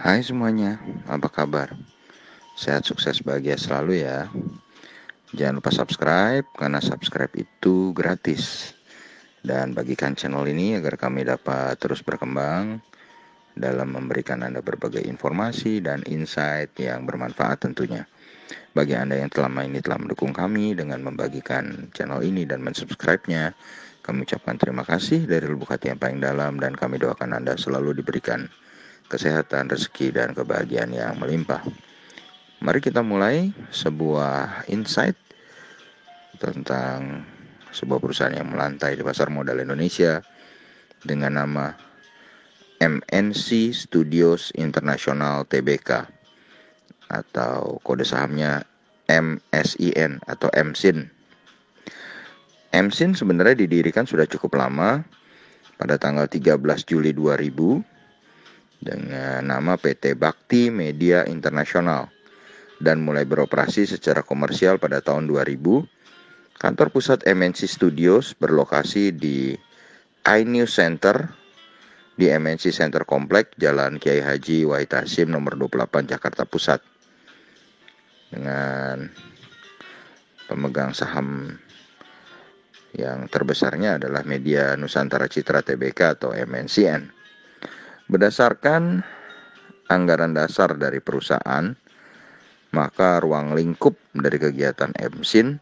Hai semuanya, apa kabar? Sehat, sukses, bahagia selalu ya. Jangan lupa subscribe, karena subscribe itu gratis. Dan bagikan channel ini agar kami dapat terus berkembang dalam memberikan Anda berbagai informasi dan insight yang bermanfaat tentunya. Bagi Anda yang selama ini telah mendukung kami dengan membagikan channel ini dan mensubscribe-nya, kami ucapkan terima kasih dari lubuk hati yang paling dalam, dan kami doakan Anda selalu diberikan kesehatan, rezeki, dan kebahagiaan yang melimpah. Mari kita mulai sebuah insight tentang sebuah perusahaan yang melantai di pasar modal Indonesia dengan nama MNC Studios International Tbk, atau kode sahamnya MSIN atau MSIN. MSIN sebenarnya didirikan sudah cukup lama, pada tanggal 13 Juli 2000 dengan nama PT Bakti Media Internasional, dan mulai beroperasi secara komersial pada tahun 2000. Kantor pusat MNC Studios berlokasi di iNews Center di MNC Center Komplek, Jalan Kiai Haji Wahid Hasyim nomor 28, Jakarta Pusat. Dengan pemegang saham yang terbesarnya adalah Media Nusantara Citra Tbk atau MNCN. Berdasarkan anggaran dasar dari perusahaan, maka ruang lingkup dari kegiatan MSIN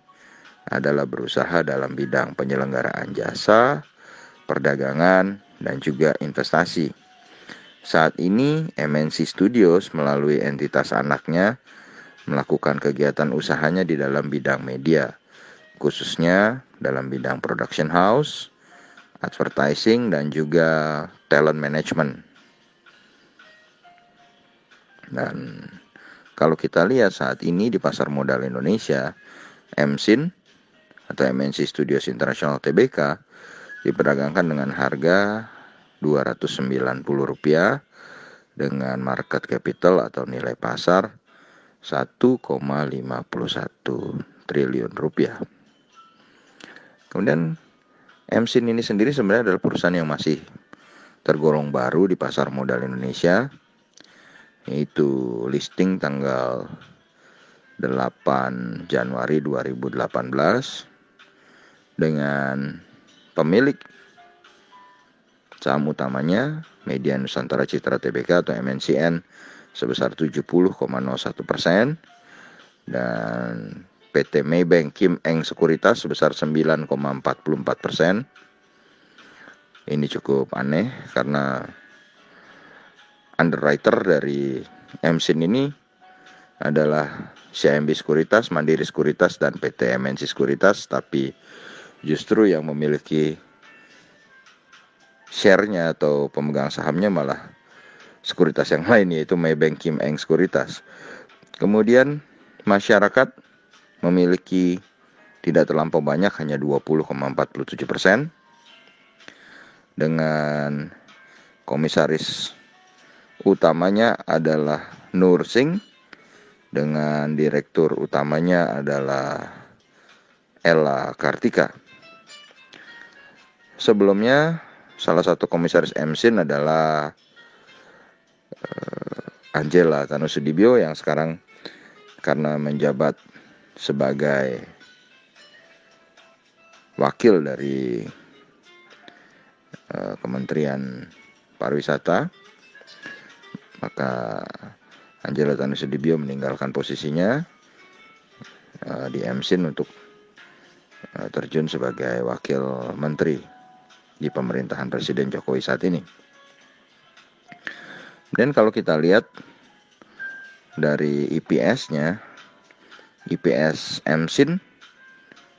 adalah berusaha dalam bidang penyelenggaraan jasa, perdagangan, dan juga investasi. Saat ini MNC Studios melalui entitas anaknya melakukan kegiatan usahanya di dalam bidang media, khususnya dalam bidang production house, advertising, dan juga talent management. Dan kalau kita lihat saat ini di pasar modal Indonesia, MSIN atau MNC Studios International Tbk diperdagangkan dengan harga Rp290 dengan market capital atau nilai pasar Rp1,51 triliun. Kemudian MSIN ini sendiri sebenarnya adalah perusahaan yang masih tergolong baru di pasar modal Indonesia, yaitu listing tanggal 8 Januari 2018 dengan pemilik saham utamanya Media Nusantara Citra Tbk atau MNCN sebesar 70,01% dan PT Maybank Kim Eng Sekuritas sebesar 9,44%. Ini cukup aneh karena underwriter dari MSIN ini adalah CIMB Sekuritas, Mandiri Sekuritas, dan PT MNC Sekuritas, tapi justru yang memiliki share-nya atau pemegang sahamnya malah sekuritas yang lain, yaitu Maybank Kim Eng Sekuritas. Kemudian masyarakat memiliki tidak terlampau banyak, hanya 20,47%, dengan komisaris utamanya adalah Nur Singh, dengan direktur utamanya adalah Ella Kartika. Sebelumnya salah satu komisaris MSIN adalah Angela Tanusudibio, yang sekarang karena menjabat sebagai wakil dari Kementerian Pariwisata, maka Angela Tanusudibio meninggalkan posisinya di MSIN untuk terjun sebagai wakil menteri di pemerintahan Presiden Jokowi saat ini. Dan kalau kita lihat dari EPS-nya, EPS MSIN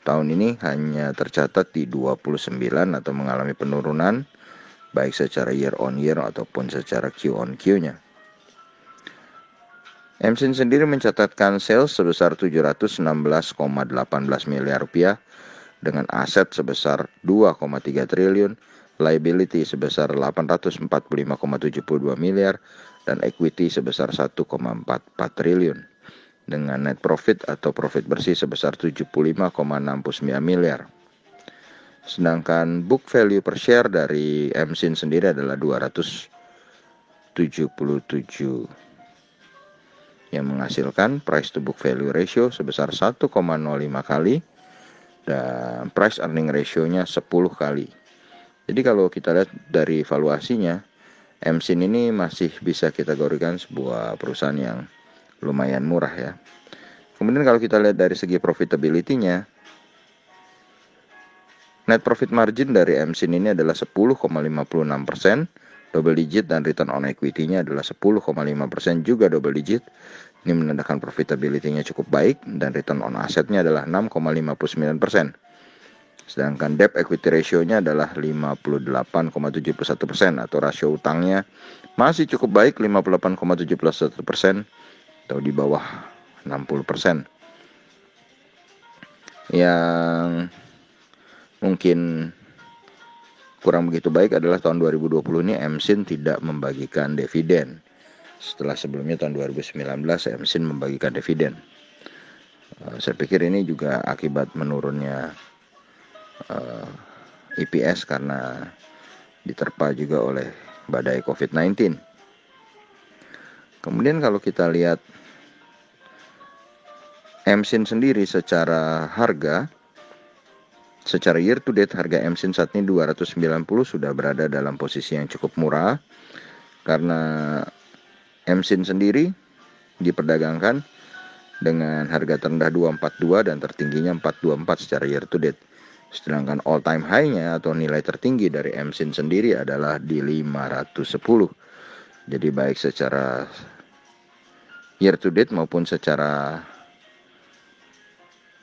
tahun ini hanya tercatat di 29 atau mengalami penurunan baik secara year on year ataupun secara Q on Q-nya. MSIN sendiri mencatatkan sales sebesar 716,18 miliar rupiah dengan aset sebesar 2,3 triliun, liability sebesar 845,72 miliar, dan equity sebesar 1,44 triliun. Dengan net profit atau profit bersih sebesar 75,69 miliar. Sedangkan book value per share dari MSIN sendiri adalah 200 yang menghasilkan price to book value ratio sebesar 1,05 kali dan price earning ratio-nya 10 kali. Jadi kalau kita lihat dari valuasinya, MSIN ini masih bisa kita kategorikan sebuah perusahaan yang lumayan murah ya. Kemudian kalau kita lihat dari segi profitability-nya, net profit margin dari MSIN ini adalah 10,56%, double digit, dan return on equity-nya adalah 10,5% juga double digit. Ini menandakan profitability-nya cukup baik dan return on asset-nya adalah 6,59%. Sedangkan debt equity ratio-nya adalah 58,71% atau rasio utangnya masih cukup baik 58,71% atau di bawah 60%. Yang mungkin kurang begitu baik adalah tahun 2020 ini MSIN tidak membagikan dividen. Setelah sebelumnya tahun 2019 MSIN membagikan dividen. Saya pikir ini juga akibat menurunnya EPS karena diterpa juga oleh badai COVID-19. Kemudian kalau kita lihat MSIN sendiri secara harga, secara year to date harga MSIN saat ini 290 sudah berada dalam posisi yang cukup murah karena MSIN sendiri diperdagangkan dengan harga terendah 242 dan tertingginya 424 secara year to date. Sedangkan all time high-nya atau nilai tertinggi dari MSIN sendiri adalah di 510. Jadi baik secara year to date maupun secara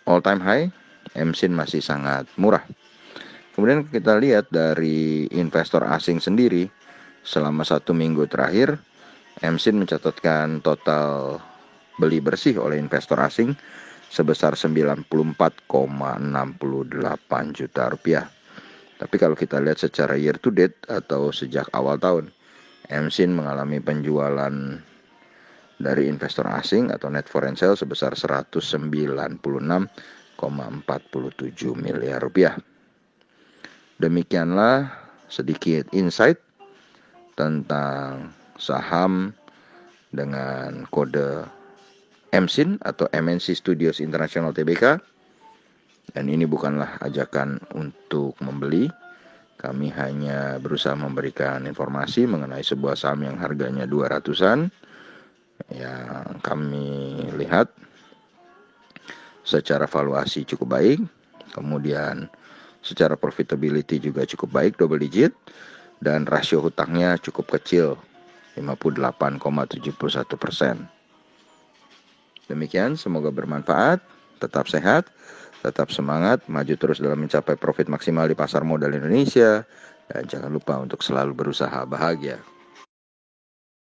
all time high, MSIN masih sangat murah. Kemudian kita lihat dari investor asing sendiri, selama 1 minggu terakhir, MSIN mencatatkan total beli bersih oleh investor asing sebesar 94,68 juta rupiah. Tapi kalau kita lihat secara year to date atau sejak awal tahun, MSIN mengalami penjualan dari investor asing atau net foreign sale sebesar 196,47 miliar rupiah. Demikianlah sedikit insight tentang saham dengan kode MSIN atau MNC Studios International Tbk. Dan ini bukanlah ajakan untuk membeli. Kami hanya berusaha memberikan informasi mengenai sebuah saham yang harganya 200-an yang kami lihat secara valuasi cukup baik, kemudian secara profitability juga cukup baik, double digit, dan rasio hutangnya cukup kecil, 58,71%. Demikian, semoga bermanfaat, tetap sehat, tetap semangat, maju terus dalam mencapai profit maksimal di pasar modal Indonesia, dan jangan lupa untuk selalu berusaha bahagia.